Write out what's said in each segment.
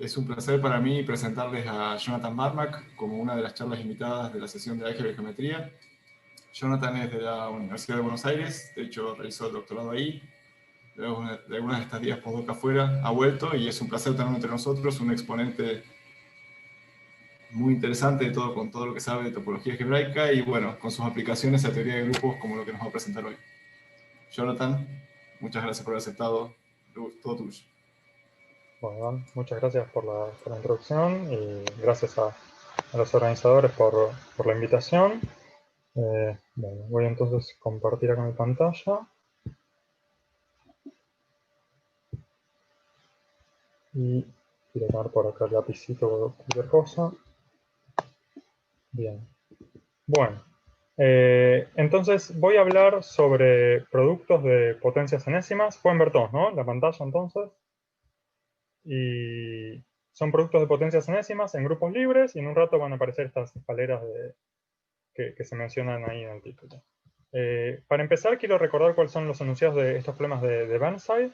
Es un placer para mí presentarles a Jonathan Marmack como una de las charlas invitadas de la sesión de álgebra y geometría. Jonathan es de la Universidad de Buenos Aires, de hecho realizó el doctorado ahí, luego de algunas estadías postdoc afuera, ha vuelto y es un placer tenerlo entre nosotros, un exponente muy interesante de todo, con todo lo que sabe de topología algebraica y bueno, con sus aplicaciones a teoría de grupos como lo que nos va a presentar hoy. Jonathan, muchas gracias por haber aceptado, todo tuyo. Bueno, Iván, muchas gracias por la introducción y gracias a los organizadores por la invitación. Bueno, voy entonces a compartir acá mi pantalla. Y quiero tomar por acá el lapicito o cualquier cosa. Bien. Bueno, entonces voy a hablar sobre productos de potencias enésimas. Pueden ver todos, ¿no? La pantalla entonces. Y son productos de potencias enésimas en grupos libres y en un rato van a aparecer estas escaleras que se mencionan ahí en el título. Para empezar, quiero recordar cuáles son los enunciados de estos problemas de Burnside.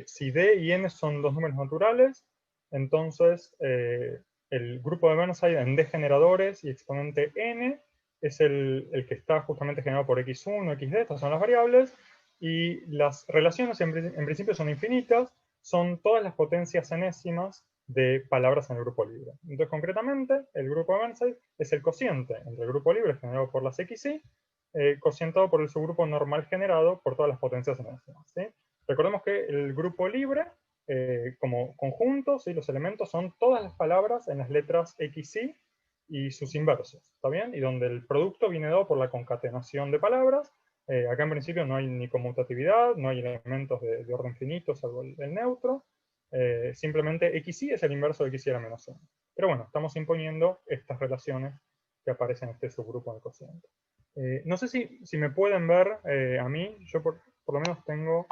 Si D y N son dos números naturales, entonces el grupo de Burnside en D generadores y exponente N es el que está justamente generado por X1, XD, estas son las variables, y las relaciones en principio son infinitas, son todas las potencias enésimas de palabras en el grupo libre. Entonces, concretamente, el grupo de Burnside es el cociente entre el grupo libre generado por las XY, cocientado por el subgrupo normal generado por todas las potencias enésimas, ¿sí? Recordemos que el grupo libre, como conjunto, ¿sí? Los elementos son todas las palabras en las letras XY y sus inversos, ¿está bien? Y donde el producto viene dado por la concatenación de palabras. Acá en principio no hay ni conmutatividad, no hay elementos de orden finito, salvo el neutro. Simplemente XY es el inverso de XY a la menos 1. Pero bueno, estamos imponiendo estas relaciones que aparecen en este subgrupo del cociente. No sé si me pueden ver a mí, yo por lo menos tengo...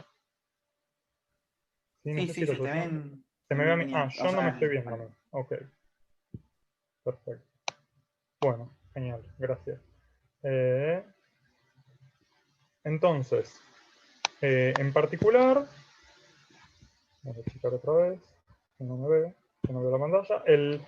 Sí, no Sí, sé sí, si se te se me ve a mí. bien. Ah, O yo no me sea, estoy viendo a mí. bueno. Ok, perfecto. Bueno, genial, gracias. Eh, entonces, en particular, vamos a checar otra vez, que no me veo, que no veo la pantalla. El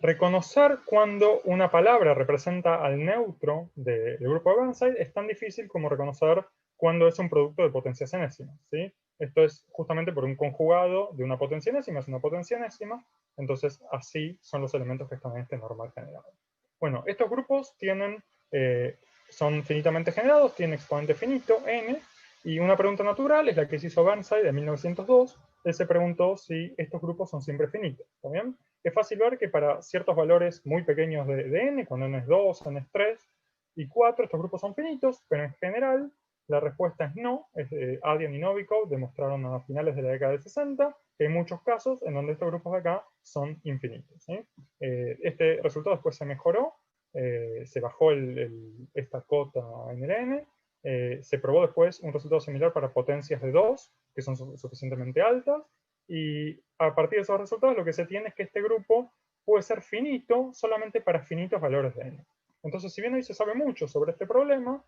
reconocer cuando una palabra representa al neutro del grupo de Burnside es tan difícil como reconocer cuando es un producto de potencias enésimas, ¿sí? Esto es justamente por un conjugado de una potencia enésima, es una potencia enésima, entonces así son los elementos que están en este normal generado. Bueno, estos grupos son finitamente generados, tienen exponente finito, n, y una pregunta natural es la que se hizo Burnside en 1902. Él se preguntó si estos grupos son siempre finitos, ¿está bien? Es fácil ver que para ciertos valores muy pequeños de n, cuando n es 2, n es 3 y 4, estos grupos son finitos, pero en general la respuesta es no. Adian y Novikov demostraron a finales de la década del 60 que hay muchos casos en donde estos grupos de acá son infinitos, ¿sí? Este resultado después se mejoró, se bajó esta cota en el n, se probó después un resultado similar para potencias de 2, que son suficientemente altas, y a partir de esos resultados lo que se tiene es que este grupo puede ser finito solamente para finitos valores de n. Entonces, si bien hoy se sabe mucho sobre este problema,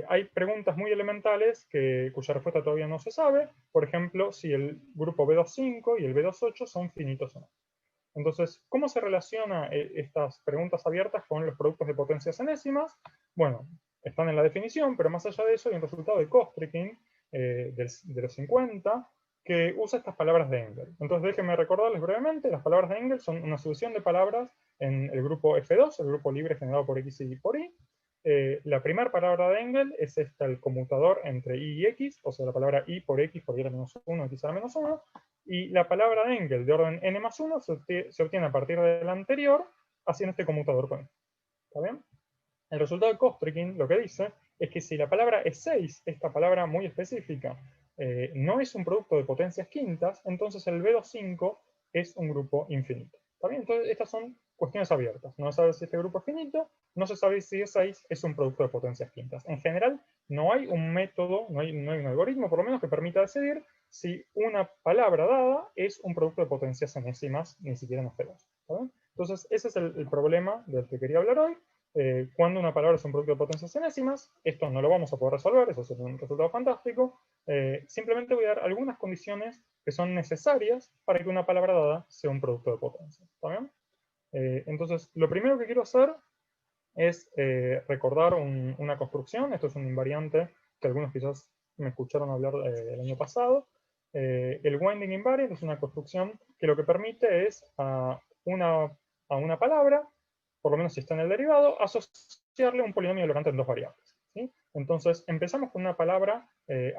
hay preguntas muy elementales cuya respuesta todavía no se sabe. Por ejemplo, si el grupo B25 y el B28 son finitos o no. Entonces, ¿cómo se relacionan estas preguntas abiertas con los productos de potencias enésimas? Bueno, están en la definición, pero más allá de eso hay un resultado de Kostrikin de los 50 que usa estas palabras de Engel. Entonces, déjenme recordarles brevemente, las palabras de Engel son una sucesión de palabras en el grupo F2, el grupo libre generado por X y por Y. La primera palabra de Engel es el conmutador entre Y y X, o sea, la palabra Y por X por Y a la menos 1, X a la menos 1, y la palabra de Engel de orden n más 1 se obtiene a partir del anterior haciendo este conmutador con esto. ¿Está bien? El resultado de Kostrikin lo que dice es que si la palabra E6, esta palabra muy específica, no es un producto de potencias quintas, entonces el B25 es un grupo infinito. ¿Está bien? Entonces estas son cuestiones abiertas. No se sabe si este grupo es finito, no se sabe si E6 es un producto de potencias quintas. En general, no hay un método, no hay un algoritmo por lo menos que permita decidir si una palabra dada es un producto de potencias enésimas, ni siquiera en F2. ¿Está bien? Entonces ese es el problema del que quería hablar hoy. cuando una palabra es un producto de potencias enésimas. Esto no lo vamos a poder resolver, eso sería un resultado fantástico. Simplemente voy a dar algunas condiciones que son necesarias para que una palabra dada sea un producto de potencia. ¿Está bien? Entonces, lo primero que quiero hacer es recordar una construcción. Esto es un invariante que algunos quizás me escucharon hablar el año pasado. El winding invariant es una construcción que lo que permite es a una palabra, por lo menos si está en el derivado, asociarle un polinomio logrante en dos variables, ¿sí? Entonces, empezamos con una palabra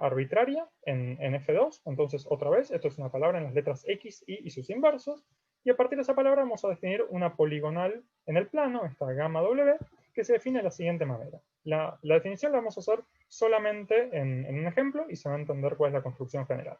arbitraria en F2. Entonces, otra vez, esto es una palabra en las letras X, Y y sus inversos. Y a partir de esa palabra vamos a definir una poligonal en el plano, esta gamma W, que se define de la siguiente manera. La definición la vamos a hacer solamente en un ejemplo y se va a entender cuál es la construcción general.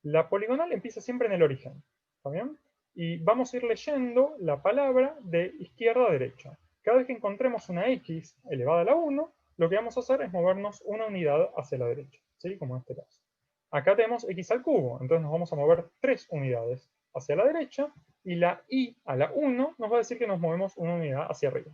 La poligonal empieza siempre en el origen, ¿está bien? Y vamos a ir leyendo la palabra de izquierda a derecha. Cada vez que encontremos una X elevada a la 1, lo que vamos a hacer es movernos una unidad hacia la derecha, ¿sí? Como en este caso. Acá tenemos X al cubo, entonces nos vamos a mover 3 unidades hacia la derecha, y la Y a la 1 nos va a decir que nos movemos una unidad hacia arriba.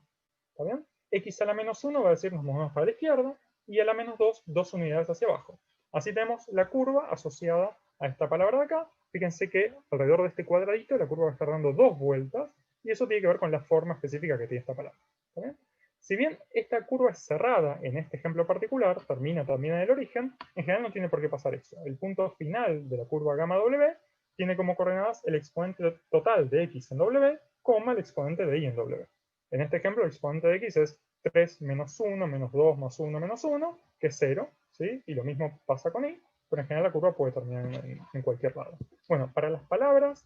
¿Está bien? X a la menos 1 va a decir que nos movemos para la izquierda, y a la menos 2, 2 unidades hacia abajo. Así tenemos la curva asociada a esta palabra de acá. Fíjense que alrededor de este cuadradito la curva va a estar dando 2 vueltas, y eso tiene que ver con la forma específica que tiene esta palabra. ¿Está bien? Si bien esta curva es cerrada en este ejemplo particular, termina también en el origen, en general no tiene por qué pasar eso. El punto final de la curva gamma W tiene como coordenadas el exponente total de X en W, coma el exponente de Y en W. En este ejemplo, el exponente de X es 3 menos 1, menos 2, más 1, menos 1, que es 0, ¿sí? Y lo mismo pasa con Y, pero en general la curva puede terminar en cualquier lado. Bueno, para las palabras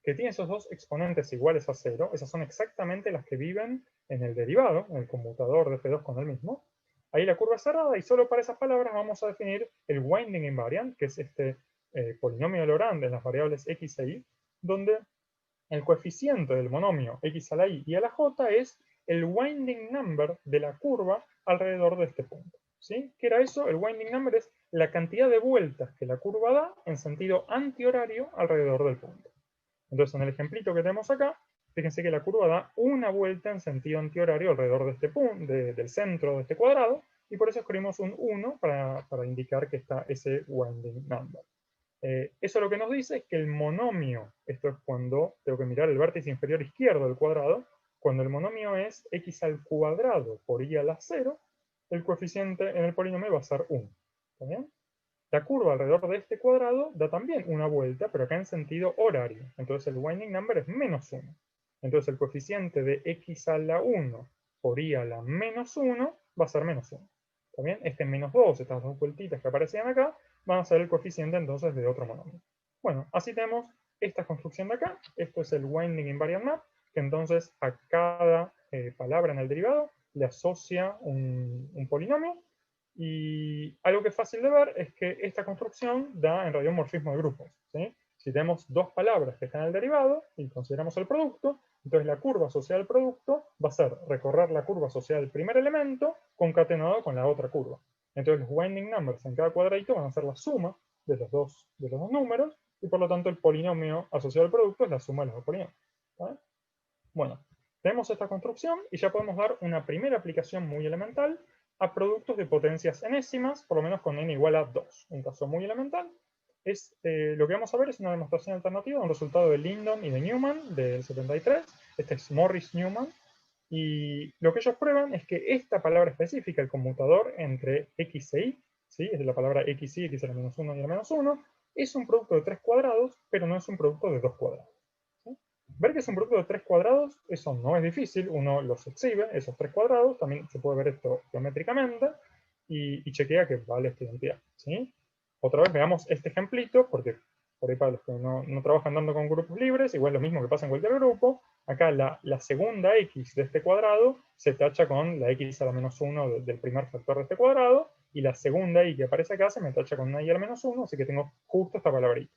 que tienen esos dos exponentes iguales a 0, esas son exactamente las que viven en el derivado, en el conmutador de F2 con el mismo. Ahí la curva es cerrada y solo para esas palabras vamos a definir el winding invariant, que es este polinomio de Lorentz en las variables X e Y, donde el coeficiente del monomio X a la Y y a la J es el winding number de la curva alrededor de este punto. ¿Sí? ¿Qué era eso? El winding number es la cantidad de vueltas que la curva da en sentido antihorario alrededor del punto. Entonces, en el ejemplito que tenemos acá, fíjense que la curva da una vuelta en sentido antihorario alrededor de este punto, del centro de este cuadrado, y por eso escribimos un 1 para indicar que está ese winding number. Eso lo que nos dice es que el monomio, esto es cuando tengo que mirar el vértice inferior izquierdo del cuadrado, cuando el monomio es x al cuadrado por y a la 0, el coeficiente en el polinomio va a ser 1. ¿Está bien? La curva alrededor de este cuadrado da también una vuelta, pero acá en sentido horario. Entonces el winding number es menos 1. Entonces el coeficiente de x a la 1 por y a la menos 1 va a ser menos 1. ¿Está bien? Este menos 2, estas dos vueltitas que aparecían acá, van a ser el coeficiente entonces de otro monomio. Bueno, así tenemos esta construcción de acá. Esto es el winding invariant map, que entonces a cada palabra en el derivado le asocia un polinomio. Y algo que es fácil de ver es que esta construcción da en realidad un morfismo de grupos, ¿sí? Si tenemos dos palabras que están en el derivado y consideramos el producto, entonces la curva asociada al producto va a ser recorrer la curva asociada al primer elemento concatenado con la otra curva. Entonces los winding numbers en cada cuadradito van a ser la suma de los dos números, y por lo tanto el polinomio asociado al producto es la suma de los dos polinomios. ¿Vale? Bueno, tenemos esta construcción y ya podemos dar una primera aplicación muy elemental a productos de potencias enésimas, por lo menos con n igual a 2. Un caso muy elemental. Lo que vamos a ver es una demostración alternativa, un resultado de Lindon y de Newman del 73. Este es Morris-Newman. Y lo que ellos prueban es que esta palabra específica, el conmutador entre x e y, ¿sí? Es de la palabra x y, x a la menos 1 y a la menos 1, es un producto de 3 cuadrados, pero no es un producto de 2 cuadrados. ¿Sí? Ver que es un producto de 3 cuadrados, eso no es difícil, uno los exhibe, esos 3 cuadrados, también se puede ver esto geométricamente, y chequea que vale esta identidad. ¿Sí? Otra vez veamos este ejemplito, porque por ahí para los que no trabajan tanto con grupos libres, igual lo mismo que pasa en cualquier grupo. Acá la segunda x de este cuadrado se tacha con la x a la menos 1 del primer factor de este cuadrado, y la segunda y que aparece acá se me tacha con una y a la menos 1, así que tengo justo esta palabrita.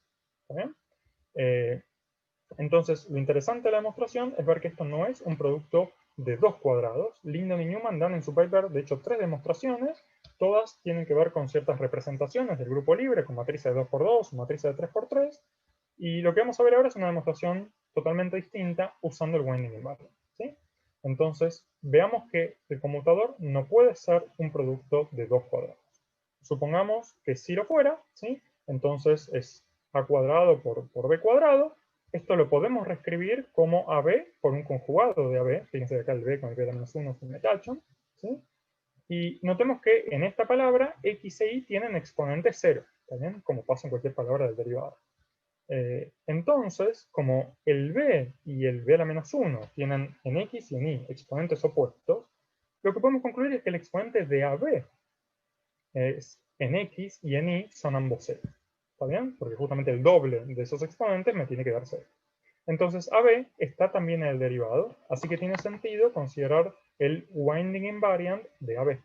¿Está bien? Entonces, lo interesante de la demostración es ver que esto no es un producto de 2 cuadrados. Lindon y Newman dan en su paper, de hecho, 3 demostraciones. Todas tienen que ver con ciertas representaciones del grupo libre, con matrices de 2×2 o matrices de 3×3. Y lo que vamos a ver ahora es una demostración totalmente distinta usando el winding invariant. ¿Sí? Entonces, veamos que el conmutador no puede ser un producto de dos cuadrados. Supongamos que si lo fuera, ¿sí? Entonces es a cuadrado por b cuadrado. Esto lo podemos reescribir como ab por un conjugado de ab. Fíjense que acá el b con el b de menos 1 se me tachan, ¿sí? Y notemos que en esta palabra x e y tienen exponente 0, ¿también? Como pasa en cualquier palabra del derivado. Entonces, como el b y el b a la menos 1 tienen en x y en y exponentes opuestos, lo que podemos concluir es que el exponente de ab es en x y en y son ambos 0. ¿Está bien? Porque justamente el doble de esos exponentes me tiene que dar 0. Entonces AB está también en el derivado, así que tiene sentido considerar el winding invariant de AB.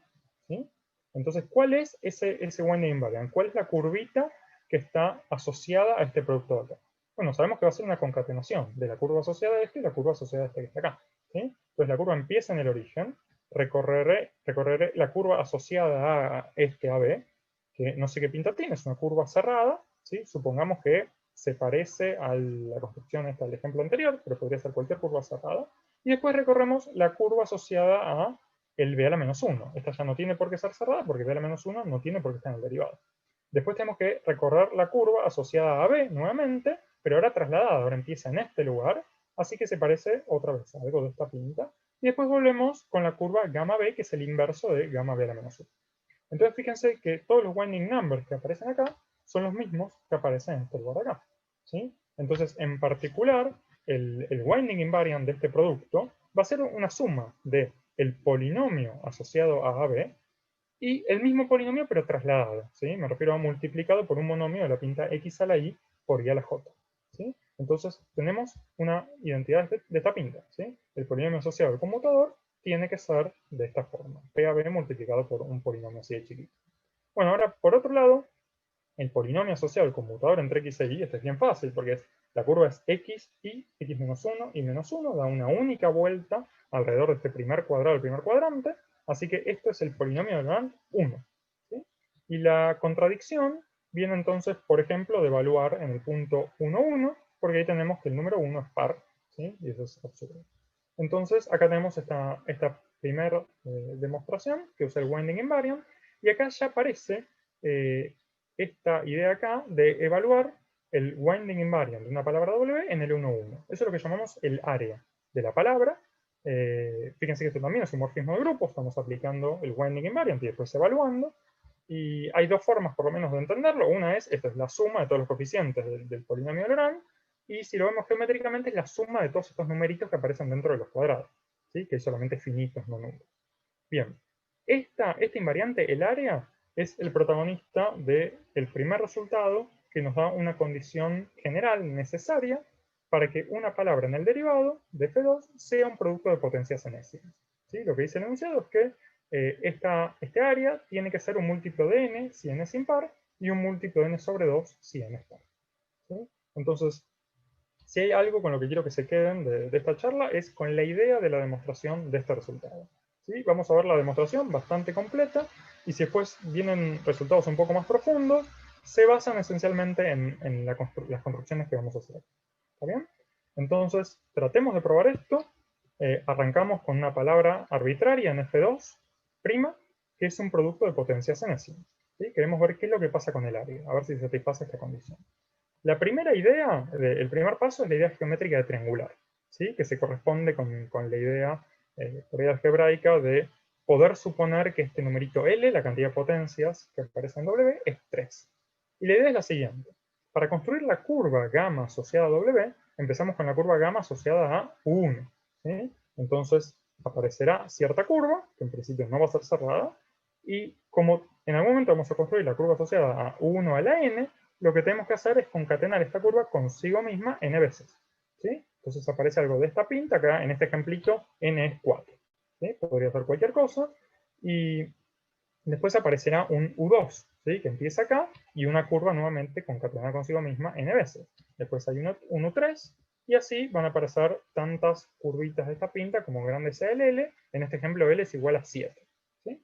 ¿Sí? Entonces, ¿cuál es ese winding invariant? ¿Cuál es la curvita que está asociada a este producto de acá? Bueno, sabemos que va a ser una concatenación de la curva asociada a este y la curva asociada a este que está acá. ¿Sí? Entonces la curva empieza en el origen, recorreré la curva asociada a este AB, que no sé qué pinta tiene, es una curva cerrada, ¿sí? Supongamos que se parece a la construcción esta del ejemplo anterior, pero podría ser cualquier curva cerrada. Y después recorremos la curva asociada a el b a la menos 1. Esta ya no tiene por qué ser cerrada porque b a la menos 1 no tiene por qué estar en el derivado. Después tenemos que recorrer la curva asociada a b nuevamente, pero ahora trasladada, ahora empieza en este lugar, así que se parece otra vez a algo de esta pinta. Y después volvemos con la curva gamma b, que es el inverso de gamma b a la menos 1. Entonces fíjense que todos los winding numbers que aparecen acá son los mismos que aparecen en este lugar de acá. ¿Sí? Entonces, en particular, el winding invariant de este producto va a ser una suma de el polinomio asociado a AB y el mismo polinomio pero trasladado. ¿Sí? Me refiero a multiplicado por un monomio de la pinta x a la y por y a la j. ¿Sí? Entonces, tenemos una identidad de esta pinta. ¿Sí? El polinomio asociado al conmutador tiene que ser de esta forma. PAB multiplicado por un polinomio así de chiquito. Bueno, ahora, por otro lado, el polinomio asociado al conmutador entre x e y, este es bien fácil, porque la curva es x y x menos 1 y menos 1, da una única vuelta alrededor de este primer cuadrado del primer cuadrante, así que esto es el polinomio de Laurent 1. ¿Sí? Y la contradicción viene entonces, por ejemplo, de evaluar en el punto 1, 1, porque ahí tenemos que el número 1 es par, ¿sí? Y eso es absurdo. Entonces, acá tenemos esta primera demostración que usa el winding invariant, y acá ya aparece esta idea acá de evaluar el winding invariant de una palabra W en el 1-1. Eso es lo que llamamos el área de la palabra. Fíjense que esto también es un morfismo de grupo, estamos aplicando el winding invariant y después evaluando. Y hay dos formas por lo menos de entenderlo. Una es, esta es la suma de todos los coeficientes del polinomio de Laurent, y si lo vemos geométricamente es la suma de todos estos numeritos que aparecen dentro de los cuadrados, ¿sí? Que hay solamente finitos, no números. Bien, esta invariante, el área, es el protagonista del primer resultado que nos da una condición general necesaria para que una palabra en el derivado de F2 sea un producto de potencias enésimas. ¿Sí? Lo que dice el enunciado es que este área tiene que ser un múltiplo de n si n es impar y un múltiplo de n sobre 2 si n es par. ¿Sí? Entonces, si hay algo con lo que quiero que se queden de esta charla es con la idea de la demostración de este resultado. ¿Sí? Vamos a ver la demostración bastante completa y si después vienen resultados un poco más profundos, se basan esencialmente en las construcciones que vamos a hacer. ¿Está bien? Entonces, tratemos de probar esto. Arrancamos con una palabra arbitraria en F2', que es un producto de potencias enésimas. ¿Sí? Queremos ver qué es lo que pasa con el área, a ver si satisface esta condición. La primera idea, el primer paso es la idea geométrica de triangular, ¿sí? Que se corresponde con la idea por idea algebraica de poder suponer que este numerito L, la cantidad de potencias que aparece en W, es 3. Y la idea es la siguiente. Para construir la curva gamma asociada a W, empezamos con la curva gamma asociada a 1. ¿Sí? Entonces aparecerá cierta curva, que en principio no va a ser cerrada, y como en algún momento vamos a construir la curva asociada a 1 a la n, lo que tenemos que hacer es concatenar esta curva consigo misma n veces. ¿Sí? Entonces aparece algo de esta pinta, acá en este ejemplito n es 4. ¿Sí? Podría ser cualquier cosa. Y después aparecerá un U2, ¿sí? Que empieza acá, y una curva nuevamente concatenada consigo misma n veces. Después hay un U3, y así van a aparecer tantas curvitas de esta pinta como grande sea el L. En este ejemplo L es igual a 7. ¿Sí?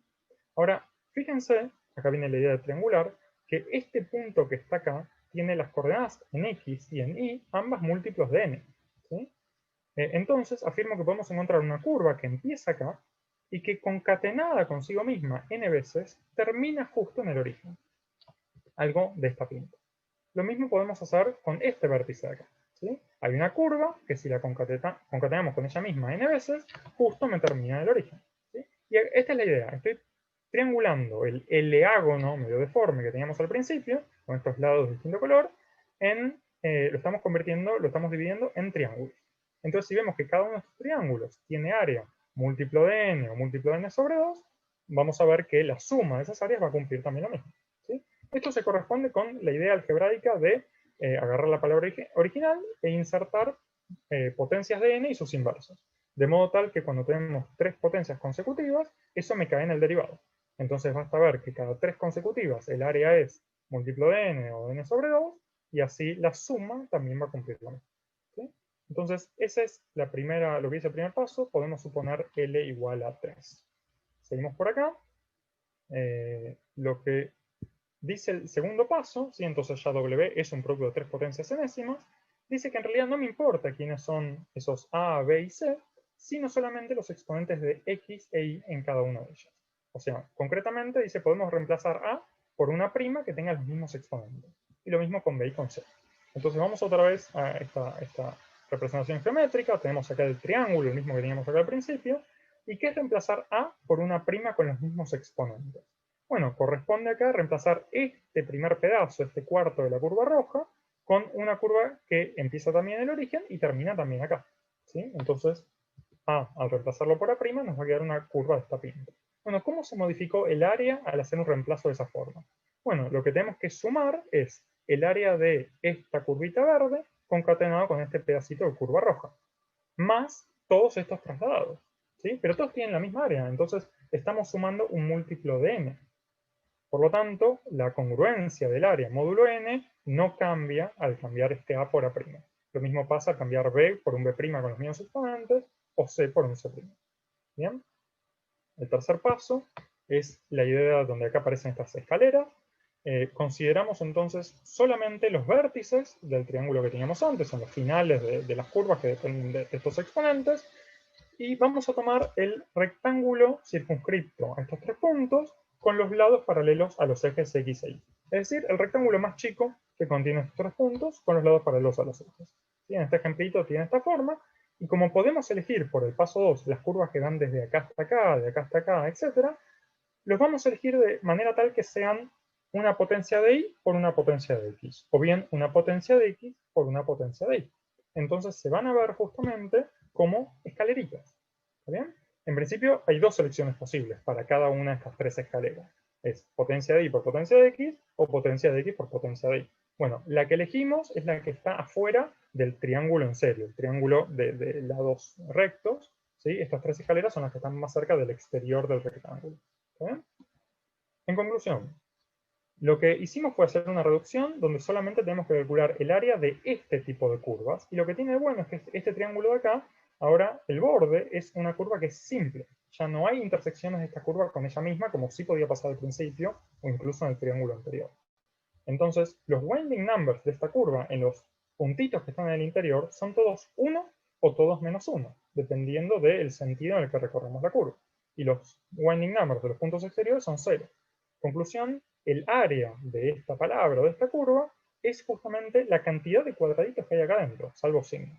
Ahora, fíjense, acá viene la idea de triangular, que este punto que está acá tiene las coordenadas en x y en y, ambas múltiplos de n. ¿Sí? Entonces afirmo que podemos encontrar una curva que empieza acá y que concatenada consigo misma n veces termina justo en el origen. Algo de esta pinta. Lo mismo podemos hacer con este vértice de acá. ¿Sí? Hay una curva que si la concatenamos con ella misma n veces, justo me termina en el origen. ¿Sí? Y esta es la idea. Estoy triangulando el L-ágono medio deforme que teníamos al principio, con estos lados de distinto color, lo estamos convirtiendo, lo estamos dividiendo en triángulos. Entonces, si vemos que cada uno de estos triángulos tiene área múltiplo de n o múltiplo de n sobre 2, vamos a ver que la suma de esas áreas va a cumplir también lo mismo. ¿Sí? Esto se corresponde con la idea algebraica de agarrar la palabra original e insertar potencias de n y sus inversos. De modo tal que cuando tenemos 3 potencias consecutivas, eso me cae en el derivado. Entonces basta ver que cada 3 consecutivas el área es múltiplo de n o de n sobre 2, y así la suma también va a cumplir lo mismo. ¿Sí? Entonces, ese es lo que dice el primer paso. Podemos suponer L igual a 3. Seguimos por acá. Lo que dice el segundo paso, ¿sí? Entonces ya W es un producto de 3 potencias enésimas, dice que en realidad no me importa quiénes son esos A, B y C, sino solamente los exponentes de X e Y en cada una de ellas. O sea, concretamente dice podemos reemplazar A por una prima que tenga los mismos exponentes. Y lo mismo con B y con C. Entonces vamos otra vez a esta representación geométrica. Tenemos acá el triángulo, el mismo que teníamos acá al principio. ¿Y qué es reemplazar A por una prima con los mismos exponentes? Bueno, corresponde acá reemplazar este primer pedazo, este cuarto de la curva roja, con una curva que empieza también en el origen y termina también acá. ¿Sí? Entonces, al reemplazarlo por A', nos va a quedar una curva de esta pinta. Bueno, ¿cómo se modificó el área al hacer un reemplazo de esa forma? Bueno, lo que tenemos que sumar es el área de esta curvita verde concatenado con este pedacito de curva roja, más todos estos trasladados. ¿Sí? Pero todos tienen la misma área, entonces estamos sumando un múltiplo de n. Por lo tanto, la congruencia del área módulo n no cambia al cambiar este A por A'. Lo mismo pasa al cambiar B por un B' con los mismos exponentes o C por un C'. ¿Bien? El tercer paso es la idea donde acá aparecen estas escaleras. Consideramos entonces solamente los vértices del triángulo que teníamos antes, son los finales de las curvas que dependen de estos exponentes, y vamos a tomar el rectángulo circunscripto a estos 3 puntos con los lados paralelos a los ejes X e Y. Es decir, el rectángulo más chico que contiene estos 3 puntos con los lados paralelos a los ejes. ¿Sí? En este ejemplito tiene esta forma, y como podemos elegir por el paso 2 las curvas que dan desde acá hasta acá, de acá hasta acá, etc., los vamos a elegir de manera tal que sean una potencia de Y por una potencia de X, o bien una potencia de X por una potencia de Y. Entonces se van a ver justamente como escaleritas. ¿Está bien? En principio hay 2 selecciones posibles para cada una de estas 3 escaleras. Es potencia de Y por potencia de X o potencia de X por potencia de Y. Bueno, la que elegimos es la que está afuera del triángulo en serio, el triángulo de lados rectos. ¿Sí? Estas 3 escaleras son las que están más cerca del exterior del rectángulo. ¿Está bien? En conclusión, lo que hicimos fue hacer una reducción donde solamente tenemos que calcular el área de este tipo de curvas. Y lo que tiene de bueno es que este triángulo de acá, ahora el borde es una curva que es simple. Ya no hay intersecciones de esta curva con ella misma, como sí podía pasar al principio, o incluso en el triángulo anterior. Entonces, los winding numbers de esta curva en los puntitos que están en el interior son todos 1 o todos menos 1, dependiendo del sentido en el que recorremos la curva. Y los winding numbers de los puntos exteriores son 0. Conclusión, el área de esta palabra o de esta curva es justamente la cantidad de cuadraditos que hay acá adentro, salvo signo.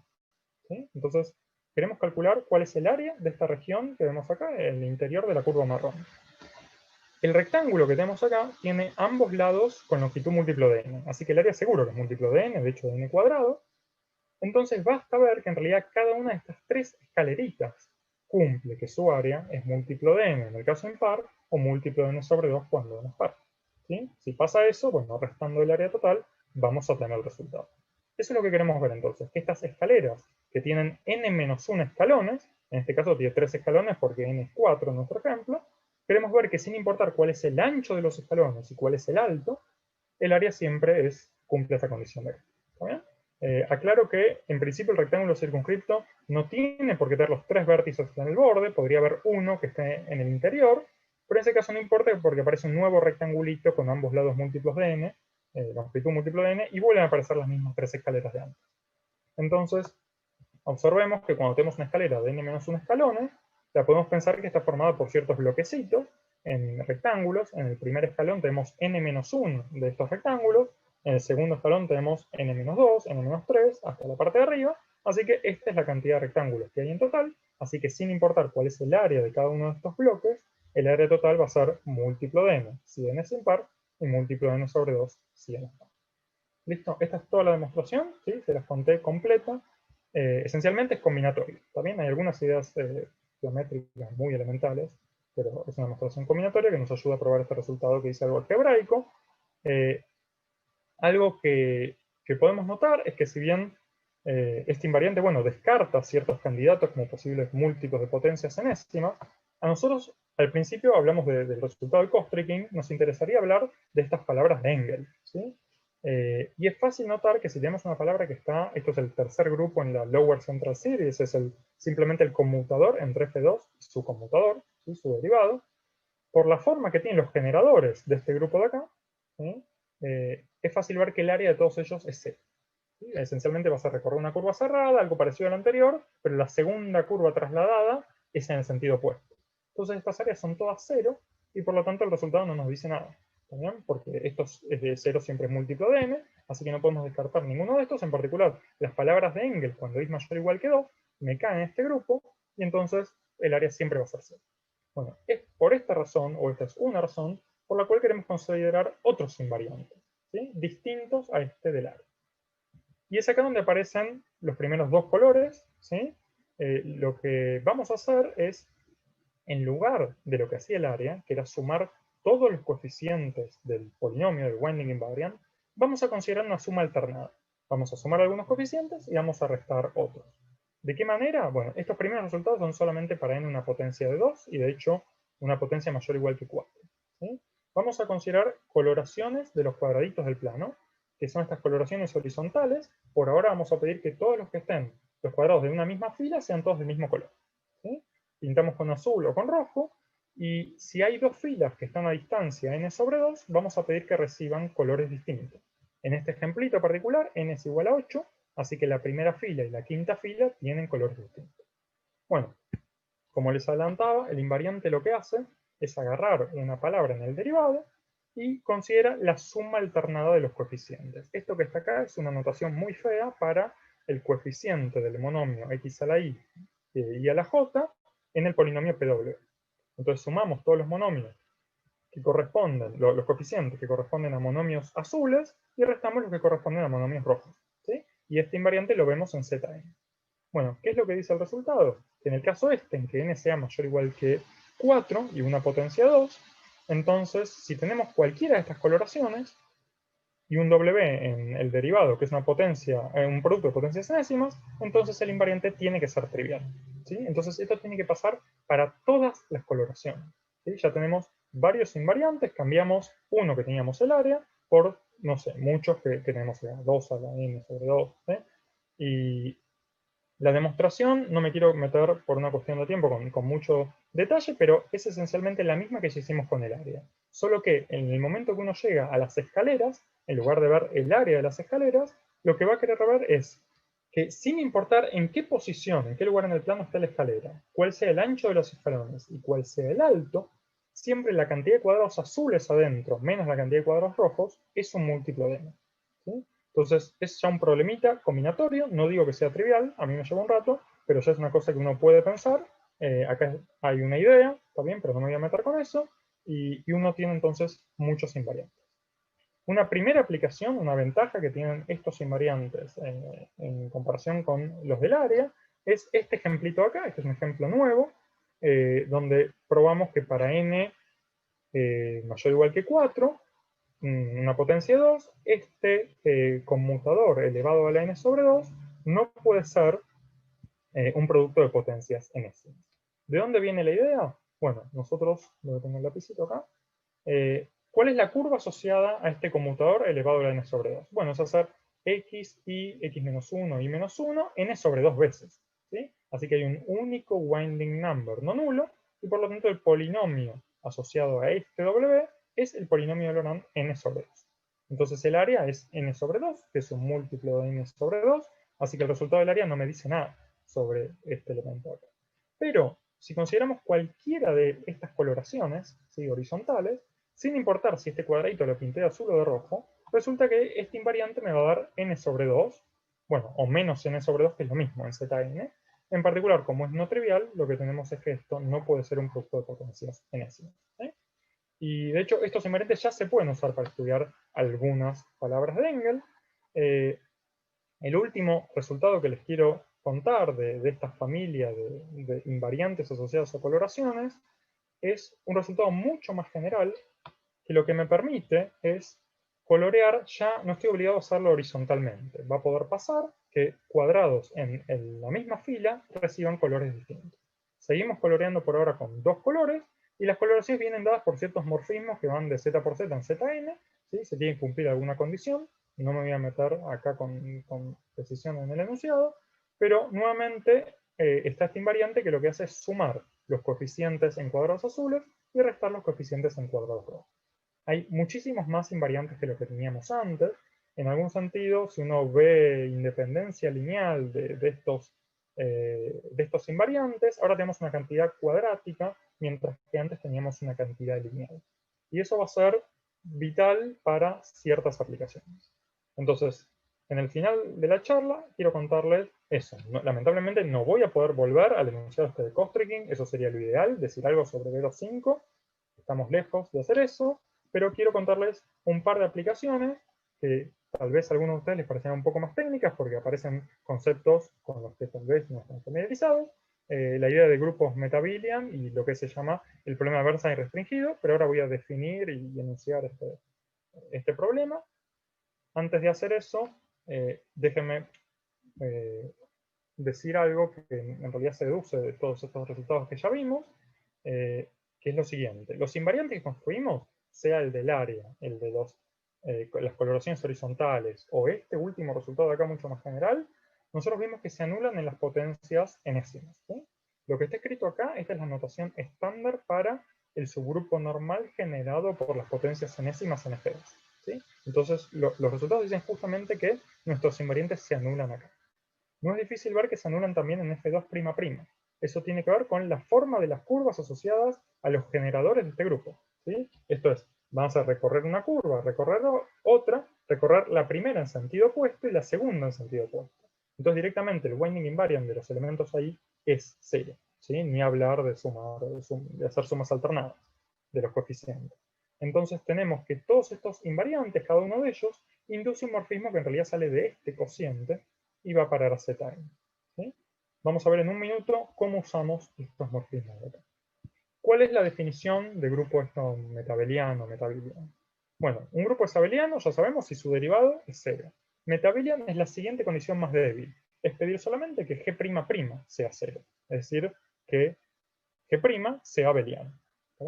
¿Sí? Entonces, queremos calcular cuál es el área de esta región que vemos acá, en el interior de la curva marrón. El rectángulo que tenemos acá tiene ambos lados con longitud múltiplo de n, así que el área seguro que es múltiplo de n, de hecho de n cuadrado. Entonces basta ver que en realidad cada una de estas 3 escaleritas cumple que su área es múltiplo de n en el caso impar, o múltiplo de n sobre 2 cuando n es par. ¿Sí? Si pasa eso, bueno, restando el área total, vamos a tener el resultado. Eso es lo que queremos ver entonces, que estas escaleras que tienen n-1 escalones, en este caso tiene 3 escalones porque n es 4 en nuestro ejemplo, queremos ver que sin importar cuál es el ancho de los escalones y cuál es el alto, el área siempre cumple esta condición de acá. ¿Está bien? Aclaro que en principio el rectángulo circunscripto no tiene por qué tener los 3 vértices que están en el borde, podría haber uno que esté en el interior, pero en ese caso no importa porque aparece un nuevo rectangulito con ambos lados múltiplos de n, longitud múltiplo de n, y vuelven a aparecer las mismas 3 escaleras de antes. Entonces, observemos que cuando tenemos una escalera de n-1 escalones, la podemos pensar que está formada por ciertos bloquecitos en rectángulos. En el primer escalón tenemos n-1 de estos rectángulos, en el segundo escalón tenemos n-2, n-3, hasta la parte de arriba, así que esta es la cantidad de rectángulos que hay en total, así que sin importar cuál es el área de cada uno de estos bloques, el área total va a ser múltiplo de n, si n es impar, y múltiplo de n sobre 2, si n es par. ¿Listo? Esta es toda la demostración, ¿sí? Se las conté completa. Esencialmente es combinatorio. También hay algunas ideas geométricas muy elementales, pero es una demostración combinatoria que nos ayuda a probar este resultado que dice algo algebraico. Algo que podemos notar es que si bien este invariante, bueno, descarta ciertos candidatos como posibles múltiplos de potencias enésimas, a nosotros al principio hablamos del resultado de Kostrikin, nos interesaría hablar de estas palabras de Engel, ¿sí? Y es fácil notar que si tenemos una palabra que está, esto es el tercer grupo en la Lower Central Series, es simplemente el conmutador entre F2 y su conmutador, ¿sí? Su derivado, por la forma que tienen los generadores de este grupo de acá, ¿sí? Es fácil ver que el área de todos ellos es cero. ¿Sí? Esencialmente vas a recorrer una curva cerrada, algo parecido a la anterior, pero la segunda curva trasladada es en el sentido opuesto. Entonces estas áreas son todas cero y por lo tanto el resultado no nos dice nada. ¿Bien? Porque esto es de 0 siempre es múltiplo de n, así que no podemos descartar ninguno de estos. En particular, las palabras de Engel, cuando es mayor o igual que 2, me caen en este grupo y entonces el área siempre va a ser 0. Bueno, es por esta razón, o esta es una razón, por la cual queremos considerar otros invariantes, ¿sí? Distintos a este del área. Y es acá donde aparecen los primeros dos colores, ¿sí? Lo que vamos a hacer es, en lugar de lo que hacía el área, que era sumar todos los coeficientes del polinomio del winding invariant, vamos a considerar una suma alternada. Vamos a sumar algunos coeficientes y vamos a restar otros. ¿De qué manera? Bueno, estos primeros resultados son solamente para n una potencia de 2 y de hecho una potencia mayor o igual que 4. ¿Sí? Vamos a considerar coloraciones de los cuadraditos del plano, que son estas coloraciones horizontales. Por ahora vamos a pedir que todos los que estén los cuadrados de una misma fila sean todos del mismo color. ¿Sí? Pintamos con azul o con rojo, y si hay dos filas que están a distancia n sobre 2, vamos a pedir que reciban colores distintos. En este ejemplito particular, n es igual a 8, así que la primera fila y la quinta fila tienen colores distintos. Bueno, como les adelantaba, el invariante lo que hace es agarrar una palabra en el derivado y considera la suma alternada de los coeficientes. Esto que está acá es una notación muy fea para el coeficiente del monomio x a la y a la j en el polinomio PW. Entonces sumamos todos los monomios que corresponden, los coeficientes que corresponden a monomios azules y restamos los que corresponden a monomios rojos, ¿sí? Y este invariante lo vemos en Zn. Bueno, ¿qué es lo que dice el resultado? Que en el caso este, en que n sea mayor o igual que 4 y una potencia 2, entonces si tenemos cualquiera de estas coloraciones y un W en el derivado, que es una potencia, un producto de potencias enésimas, entonces el invariante tiene que ser trivial, ¿sí? Entonces esto tiene que pasar para todas las coloraciones, ¿sí? Ya tenemos varios invariantes, cambiamos uno que teníamos el área por, no sé, muchos que tenemos la 2 a la n sobre 2, ¿sí? Y la demostración, no me quiero meter por una cuestión de tiempo con mucho detalle, pero es esencialmente la misma que ya hicimos con el área. Solo que en el momento que uno llega a las escaleras, en lugar de ver el área de las escaleras, lo que va a querer ver es que sin importar en qué posición, en qué lugar en el plano está la escalera, cuál sea el ancho de los escalones y cuál sea el alto, siempre la cantidad de cuadrados azules adentro menos la cantidad de cuadrados rojos es un múltiplo de n. ¿Sí? Entonces es ya un problemita combinatorio, no digo que sea trivial, a mí me lleva un rato, pero ya es una cosa que uno puede pensar. Acá hay una idea, está bien, pero no me voy a meter con eso, y uno tiene entonces muchos invariantes. Una primera aplicación, una ventaja que tienen estos invariantes en comparación con los del área, es este ejemplito acá. Este es un ejemplo nuevo, donde probamos que para n mayor o igual que 4, una potencia 2, este conmutador elevado a la n sobre 2 no puede ser un producto de potencias enésimas. ¿De dónde viene la idea? Bueno, nosotros, lo tengo el lapicito acá, ¿cuál es la curva asociada a este conmutador elevado a la n sobre 2? Bueno, es hacer x, y, x-1, y-1, n sobre 2 veces, ¿sí? Así que hay un único winding number no nulo, y por lo tanto el polinomio asociado a este w es el polinomio de Laurent n sobre 2. Entonces el área es n sobre 2, que es un múltiplo de n sobre 2, así que el resultado del área no me dice nada. sobre este elemento acá. Pero si consideramos cualquiera de estas coloraciones, ¿sí?, horizontales, sin importar si este cuadradito lo pinté de azul o de rojo, resulta que este invariante me va a dar n sobre 2, bueno, o menos n sobre 2, que es lo mismo en Zn. En particular, como es no trivial, lo que tenemos es que esto no puede ser un producto de potencias enésimas. Y de hecho, estos invariantes ya se pueden usar para estudiar algunas palabras de Engel. El último resultado que les quiero contar de esta familia de invariantes asociados a coloraciones es un resultado mucho más general, que lo que me permite es colorear, ya no estoy obligado a hacerlo horizontalmente. Va a poder pasar que cuadrados en la misma fila reciban colores distintos. Seguimos coloreando por ahora con dos colores, y las coloraciones vienen dadas por ciertos morfismos que van de z por z en Zn, ¿sí? Se tiene que cumplir alguna condición, no me voy a meter acá con precisión en el enunciado, pero nuevamente está este invariante que lo que hace es sumar los coeficientes en cuadrados azules y restar los coeficientes en cuadrados rojos. Hay muchísimos más invariantes que lo que teníamos antes. En algún sentido, si uno ve independencia lineal de estos invariantes, ahora tenemos una cantidad cuadrática, mientras que antes teníamos una cantidad lineal. Y eso va a ser vital para ciertas aplicaciones. Entonces, en el final de la charla, quiero contarles eso. Lamentablemente no voy a poder volver al enunciado este de Kostrikin, eso sería lo ideal, decir algo sobre B25. Estamos lejos de hacer eso, pero quiero contarles un par de aplicaciones que tal vez a algunos de ustedes les parecerán un poco más técnicas porque aparecen conceptos con los que tal vez no están familiarizados. La idea de grupos metabilian y lo que se llama el problema de Bernstein restringido, pero ahora voy a definir y enunciar este problema. Antes de hacer eso, déjenme decir algo que en realidad se deduce de todos estos resultados que ya vimos, que es lo siguiente. Los invariantes que construimos, sea el del área, el de las coloraciones horizontales, o este último resultado de acá mucho más general, nosotros vimos que se anulan en las potencias enésimas, ¿sí? Lo que está escrito acá, esta es la notación estándar para el subgrupo normal generado por las potencias enésimas en esferas, ¿sí? Entonces, los resultados dicen justamente que nuestros invariantes se anulan acá. No es difícil ver que se anulan también en F2''. Eso tiene que ver con la forma de las curvas asociadas a los generadores de este grupo, ¿sí? Esto es, vamos a recorrer una curva, recorrer otra, recorrer la primera en sentido opuesto y la segunda en sentido opuesto. Entonces directamente el winding invariant de los elementos ahí es 0, ¿sí? Ni hablar de hacer sumas alternadas de los coeficientes. Entonces tenemos que todos estos invariantes, cada uno de ellos, induce un morfismo que en realidad sale de este cociente y va a parar a Zn, ¿sí? Vamos a ver en un minuto cómo usamos estos morfismos de acá. ¿Cuál es la definición de grupo metabeliano, metabiliano? Bueno, un grupo es abeliano, ya sabemos, si su derivado es 0. Metabeliano es la siguiente condición más débil. Es pedir solamente que G'' sea 0. Es decir, que G' sea abeliano. ¿Está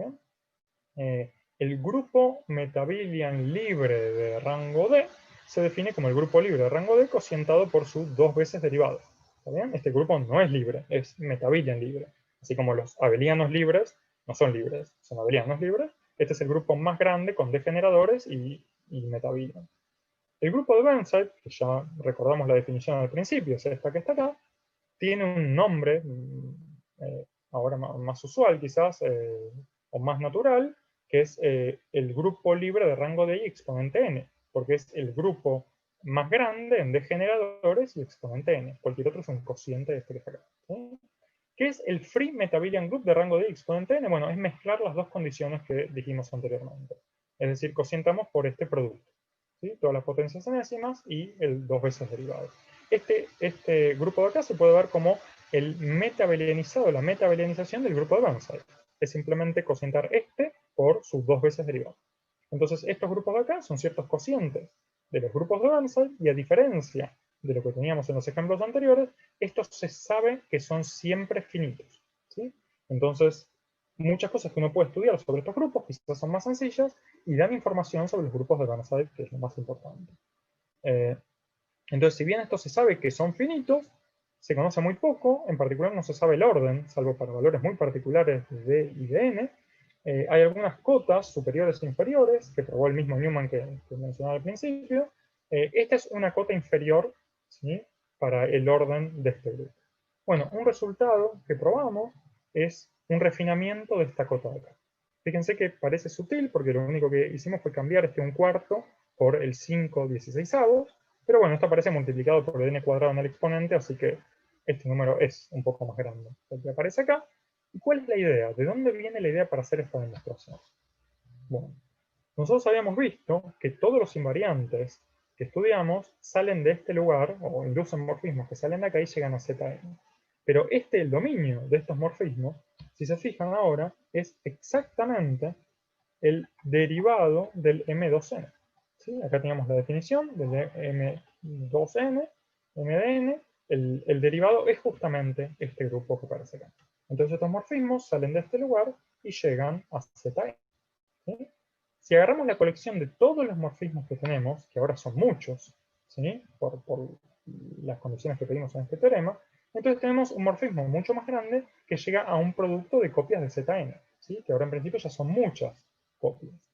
bien? El grupo metabelian libre de rango D se define como el grupo libre de rango D cocientado por su 2 veces derivado. ¿Está bien? Este grupo no es libre, es metabelian libre. Así como los abelianos libres no son libres, son abelianos libres. Este es el grupo más grande con degeneradores y metabelian. El grupo de Benside, que ya recordamos la definición al principio, es esta que está acá, tiene un nombre ahora más usual quizás, o más natural, que es el grupo libre de rango de I exponente n, porque es el grupo más grande en degeneradores y exponente n. Cualquier otro es un cociente de este que está acá. ¿Sí? ¿Qué es el free metabelian group de rango de I exponente n? Bueno, es mezclar las dos condiciones que dijimos anteriormente. Es decir, cocientamos por este producto, ¿sí? Todas las potencias enésimas y el 2 veces derivado. Este grupo de acá se puede ver como el metabelianizado, la metabelianización del grupo de Benside. Es simplemente cocientar este por sus 2 veces derivado. Entonces, estos grupos de acá son ciertos cocientes de los grupos de Benside, y a diferencia de lo que teníamos en los ejemplos anteriores, estos se sabe que son siempre finitos, ¿sí? Entonces, muchas cosas que uno puede estudiar sobre estos grupos quizás son más sencillas y dan información sobre los grupos de Benside, que es lo más importante. Entonces, si bien esto se sabe que son finitos, se conoce muy poco, en particular no se sabe el orden, salvo para valores muy particulares de D y de N. Hay algunas cotas superiores e inferiores, que probó el mismo Newman que mencionaba al principio. Esta es una cota inferior, ¿sí?, para el orden de este grupo. Bueno, un resultado que probamos es un refinamiento de esta cota de acá. Fíjense que parece sutil porque lo único que hicimos fue cambiar este 1/4 por el 5/16, pero bueno, esto aparece multiplicado por el n cuadrado en el exponente, así que este número es un poco más grande del que aparece acá. ¿Y cuál es la idea? ¿De dónde viene la idea para hacer esta demostración? Bueno, nosotros habíamos visto que todos los invariantes que estudiamos salen de este lugar, o inducen morfismos que salen de acá y llegan a Zn. Pero el dominio de estos morfismos, si se fijan ahora, es exactamente el derivado del M2n. ¿Sí? Acá teníamos la definición del M2n, M de n, el derivado es justamente este grupo que aparece acá. Entonces estos morfismos salen de este lugar y llegan a Zn. ¿Sí? Si agarramos la colección de todos los morfismos que tenemos, que ahora son muchos, ¿sí? por las condiciones que pedimos en este teorema, entonces tenemos un morfismo mucho más grande que llega a un producto de copias de Zn, ¿sí? Que ahora en principio ya son muchas copias.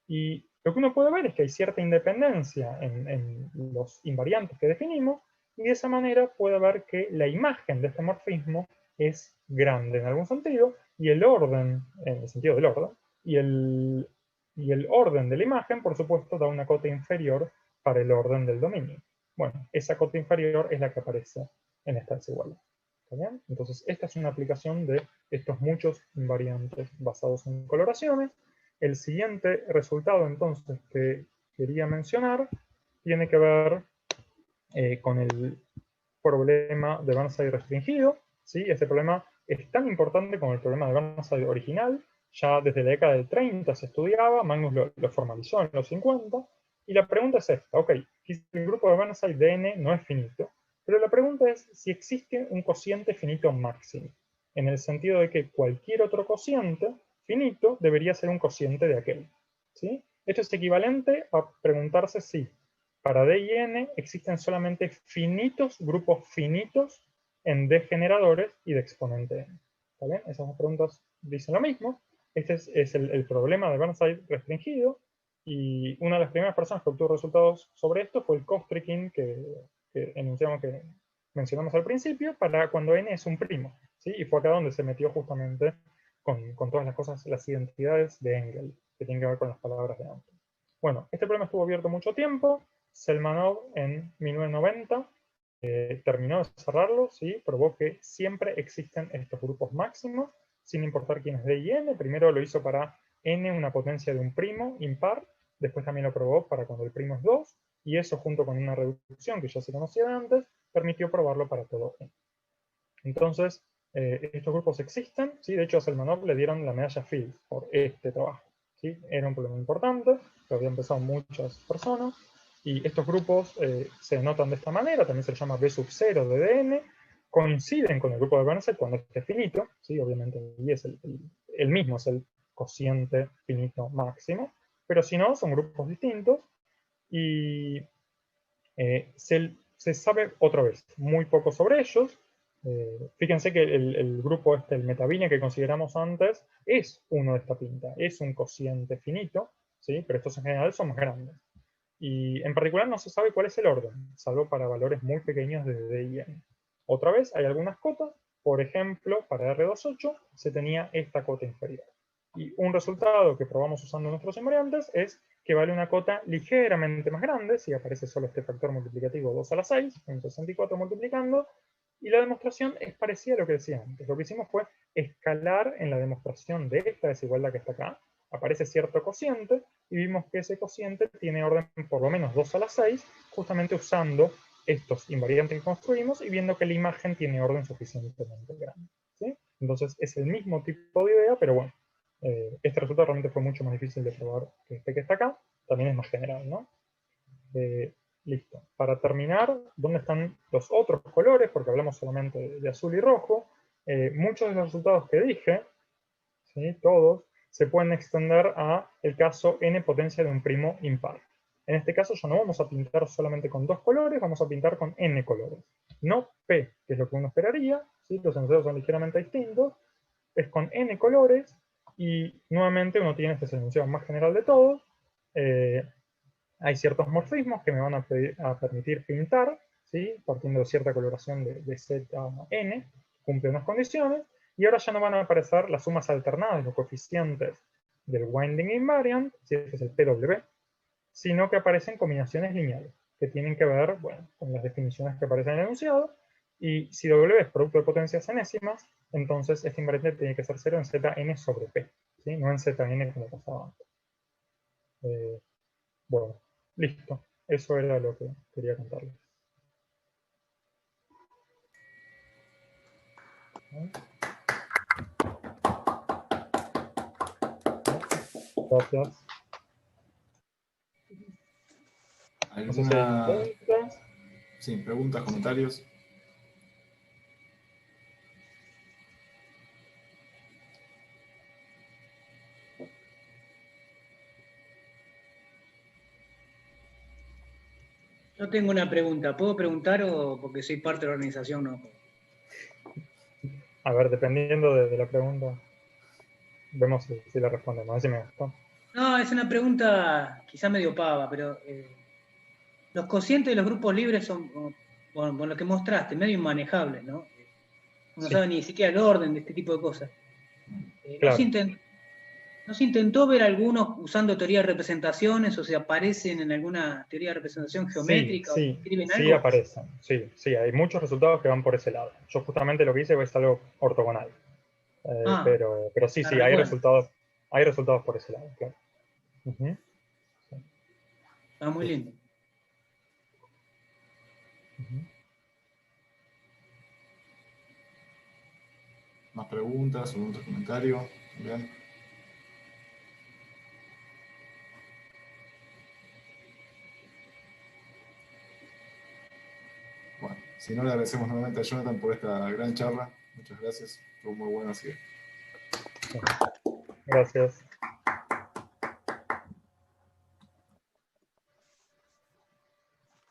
Y lo que uno puede ver es que hay cierta independencia en los invariantes que definimos, y de esa manera puede ver que la imagen de este morfismo es grande en algún sentido, y el orden, en el sentido del orden, y el orden de la imagen, por supuesto, da una cota inferior para el orden del dominio. Bueno, esa cota inferior es la que aparece en esta desigualdad. ¿Está bien? Entonces, esta es una aplicación de estos muchos invariantes basados en coloraciones. El siguiente resultado, entonces, que quería mencionar, tiene que ver con el problema de Banzai restringido. ¿Sí? Este problema es tan importante como el problema de Banzai original. Ya desde la década del 30 se estudiaba, Magnus lo formalizó en los 50, y la pregunta es esta, ok, el grupo de Banzai de n no es finito, pero la pregunta es si existe un cociente finito máximo, en el sentido de que cualquier otro cociente finito debería ser un cociente de aquel. ¿Sí? Esto es equivalente a preguntarse si para D y N existen solamente finitos, grupos finitos en D generadores y de exponente N. ¿Está bien? Esas dos preguntas dicen lo mismo. Este es el problema de Burnside restringido, y una de las primeras personas que obtuvo resultados sobre esto fue el Kostrikin que enunciamos, que mencionamos al principio, para cuando N es un primo. ¿Sí? Y fue acá donde se metió justamente con todas las cosas, las identidades de Engel, que tienen que ver con las palabras de antes. Bueno, este problema estuvo abierto mucho tiempo. Selmanov en 1990 terminó de cerrarlo, ¿sí? Probó que siempre existen estos grupos máximos, sin importar quién es D y N. Primero lo hizo para N, una potencia de un primo impar, después también lo probó para cuando el primo es 2, y eso junto con una reducción que ya se conocía de antes, permitió probarlo para todo N. Entonces, estos grupos existen, ¿sí? De hecho a Selmanov le dieron la medalla Fields por este trabajo. ¿Sí? Era un problema importante, lo habían empezado muchas personas, y estos grupos se denotan de esta manera, también se les llama B sub 0 de DN, coinciden con el grupo de Bernsey cuando este es finito, ¿sí? Obviamente y es el mismo, es el cociente finito máximo, pero si no, son grupos distintos, y se sabe otra vez muy poco sobre ellos. Fíjense que el grupo el metavine que consideramos antes, es uno de esta pinta, es un cociente finito, ¿sí? Pero estos en general son más grandes. Y en particular no se sabe cuál es el orden, salvo para valores muy pequeños de D y N. Otra vez hay algunas cotas, por ejemplo, para R28 se tenía esta cota inferior. Y un resultado que probamos usando nuestros invariantes es que vale una cota ligeramente más grande, si aparece solo este factor multiplicativo 2 a la 6, un 64 multiplicando, y la demostración es parecida a lo que decía antes. Lo que hicimos fue escalar en la demostración de esta desigualdad que está acá, aparece cierto cociente, y vimos que ese cociente tiene orden por lo menos 2 a la 6, justamente usando estos invariantes que construimos y viendo que la imagen tiene orden suficientemente grande. ¿Sí? Entonces es el mismo tipo de idea, pero bueno, este resultado realmente fue mucho más difícil de probar que este que está acá, también es más general, ¿no? Listo. Para terminar, ¿dónde están los otros colores? Porque hablamos solamente de azul y rojo. Muchos de los resultados que dije, ¿sí? Todos, se pueden extender a el caso n potencia de un primo impar. En este caso ya no vamos a pintar solamente con 2 colores, vamos a pintar con n colores. No p, que es lo que uno esperaría, ¿sí? Los enunciados son ligeramente distintos, es con n colores, y nuevamente uno tiene este enunciado más general de todos. Hay ciertos morfismos que me van a permitir pintar ¿sí? Partiendo de cierta coloración de Zn, cumple unas condiciones, y ahora ya no van a aparecer las sumas alternadas de los coeficientes del winding invariant, si este es el PW, sino que aparecen combinaciones lineales, que tienen que ver, bueno, con las definiciones que aparecen en el enunciado, y si W es producto de potencias enésimas, entonces este invariante tiene que ser 0 en Zn sobre P, ¿sí? No en Zn como pasaba antes. Bueno, listo. Eso era lo que quería contarles. Gracias. No sé si hay preguntas. Sí, preguntas, comentarios. Yo tengo una pregunta. ¿Puedo preguntar o porque soy parte de la organización no? A ver, dependiendo de la pregunta, vemos si la respondemos. A ver si me gustó. No, es una pregunta quizá medio pava, pero los cocientes de los grupos libres son, bueno, por lo que mostraste, medio inmanejables, ¿no? Uno no Sí. sabe ni siquiera el orden de este tipo de cosas. Claro. ¿No se intentó ver algunos usando teoría de representaciones o se aparecen en alguna teoría de representación geométrica o escriben sí algo? aparecen. Sí, hay muchos resultados que van por ese lado. Yo justamente lo que hice es algo ortogonal. Pero sí, Está hay bueno. resultados por ese lado, claro. Sí. Está muy lindo. ¿Más preguntas o otros comentarios? Bien. Bueno, si no, le agradecemos nuevamente a Jonathan por esta gran charla. Muchas gracias. Fue muy bueno, así que... Gracias.